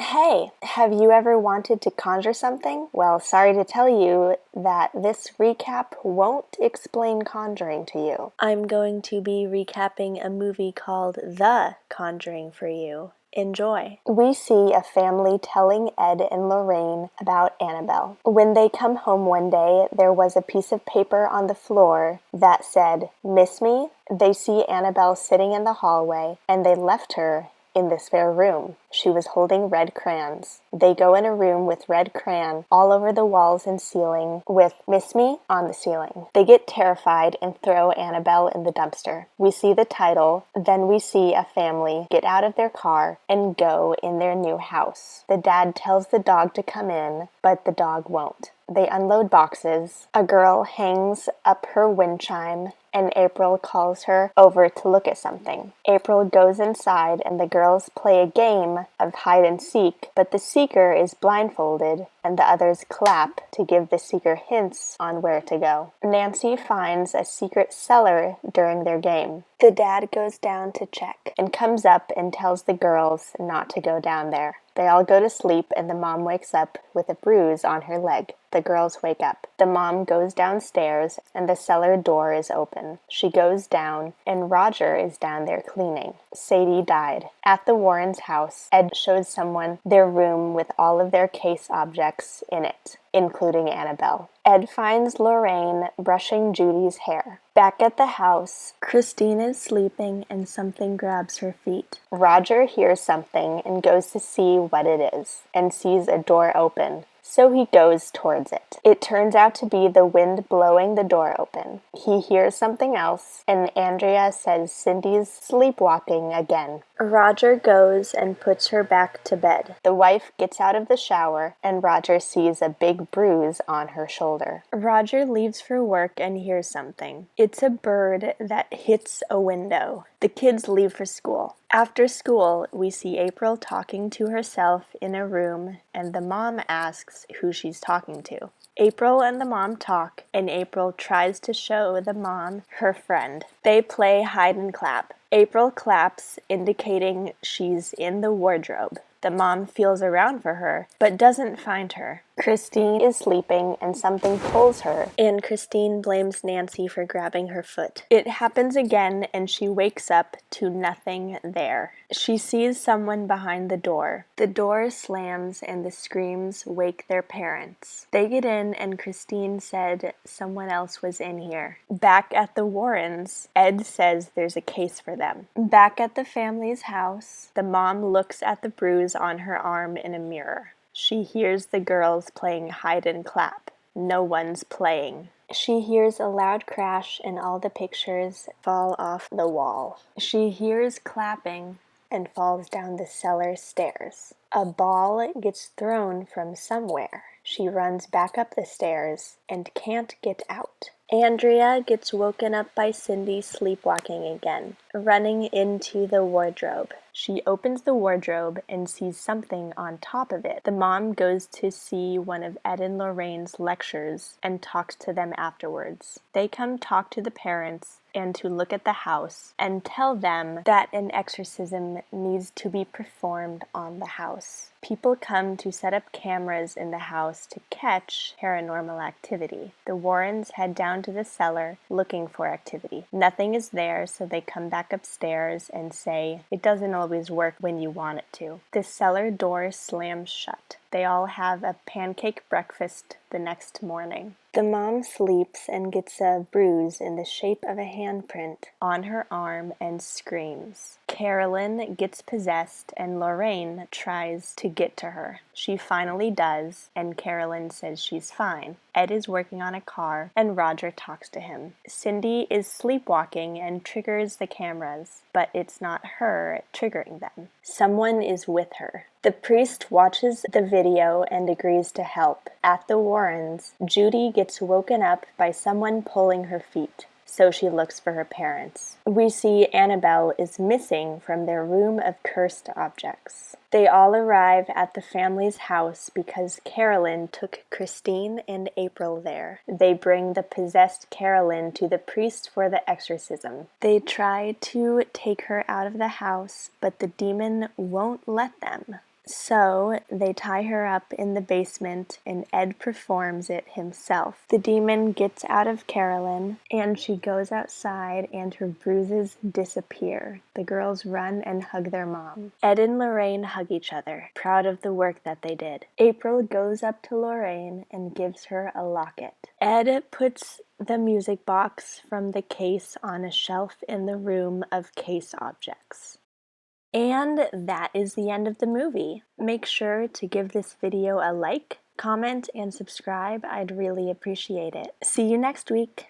Hey, have you ever wanted to conjure something? Well, sorry to tell you that this recap won't explain conjuring to you. I'm going to be recapping a movie called The Conjuring for you. Enjoy. We see a family telling Ed and Lorraine about Annabelle. When they come home one day, there was a piece of paper on the floor that said, "Miss me?" They see Annabelle sitting in the hallway, and they left her in the spare room. She was holding red crayons. They go in a room with red crayon all over the walls and ceiling with "Miss Me" on the ceiling. They get terrified and throw Annabelle in the dumpster. We see the title, then we see a family get out of their car and go in their new house. The dad tells the dog to come in, but the dog won't. They unload boxes. A girl hangs up her wind chime, and April calls her over to look at something. April goes inside, and the girls play a game of hide and seek, but the seeker is blindfolded, and the others clap to give the seeker hints on where to go. Nancy finds a secret cellar during their game. The dad goes down to check and comes up and tells the girls not to go down there. They all go to sleep, and the mom wakes up with a bruise on her leg. The girls wake up. The mom goes downstairs, and the cellar door is open. She goes down, and Roger is down there cleaning. Sadie died. At the Warrens' house, Ed shows someone their room with all of their case objects in it, including Annabelle. Ed finds Lorraine brushing Judy's hair. Back at the house, Christine is sleeping and something grabs her feet. Roger hears something and goes to see what it is, and sees a door open. So he goes towards it. It turns out to be the wind blowing the door open. He hears something else, and Andrea says Cindy's sleepwalking again. Roger goes and puts her back to bed. The wife gets out of the shower, and Roger sees a big bruise on her shoulder. Roger leaves for work and hears something. It's a bird that hits a window. The kids leave for school. After school, we see April talking to herself in a room, and the mom asks who she's talking to. April and the mom talk, and April tries to show the mom her friend. They play hide and clap. April claps, indicating she's in the wardrobe. The mom feels around for her, but doesn't find her. Christine is sleeping, and something pulls her, and Christine blames Nancy for grabbing her foot. It happens again, and she wakes up to nothing there. She sees someone behind the door. The door slams, and the screams wake their parents. They get in, and Christine said someone else was in here. Back at the Warrens, Ed says there's a case for them. Back at the family's house, the mom looks at the bruise on her arm in a mirror. She hears the girls playing hide and clap. No one's playing. She hears a loud crash and all the pictures fall off the wall. She hears clapping and falls down the cellar stairs. A ball gets thrown from somewhere. She runs back up the stairs and can't get out. Andrea gets woken up by Cindy sleepwalking again, running into the wardrobe. She opens the wardrobe and sees something on top of it. The mom goes to see one of Ed and Lorraine's lectures and talks to them afterwards. They come talk to the parents and to look at the house and tell them that an exorcism needs to be performed on the house. People come to set up cameras in the house to catch paranormal activity. The Warrens head down to the cellar looking for activity. Nothing is there, so they come back upstairs and say it doesn't always work when you want it to. The cellar door slams shut. They all have a pancake breakfast the next morning. The mom sleeps and gets a bruise in the shape of a handprint on her arm and screams. Carolyn gets possessed, and Lorraine tries to get to her. She finally does, and Carolyn says she's fine. Ed is working on a car, and Roger talks to him. Cindy is sleepwalking and triggers the cameras, but it's not her triggering them. Someone is with her. The priest watches the video and agrees to help. At the Warrens, Judy gets woken up by someone pulling her feet, so she looks for her parents. We see Annabelle is missing from their room of cursed objects. They all arrive at the family's house because Carolyn took Christine and April there. They bring the possessed Carolyn to the priest for the exorcism. They try to take her out of the house, but the demon won't let them. So they tie her up in the basement and Ed performs it himself. The demon gets out of Carolyn and she goes outside and her bruises disappear. The girls run and hug their mom. Ed and Lorraine hug each other, proud of the work that they did. April goes up to Lorraine and gives her a locket. Ed puts the music box from the case on a shelf in the room of case objects. And that is the end of the movie. Make sure to give this video a like, comment, and subscribe. I'd really appreciate it. See you next week.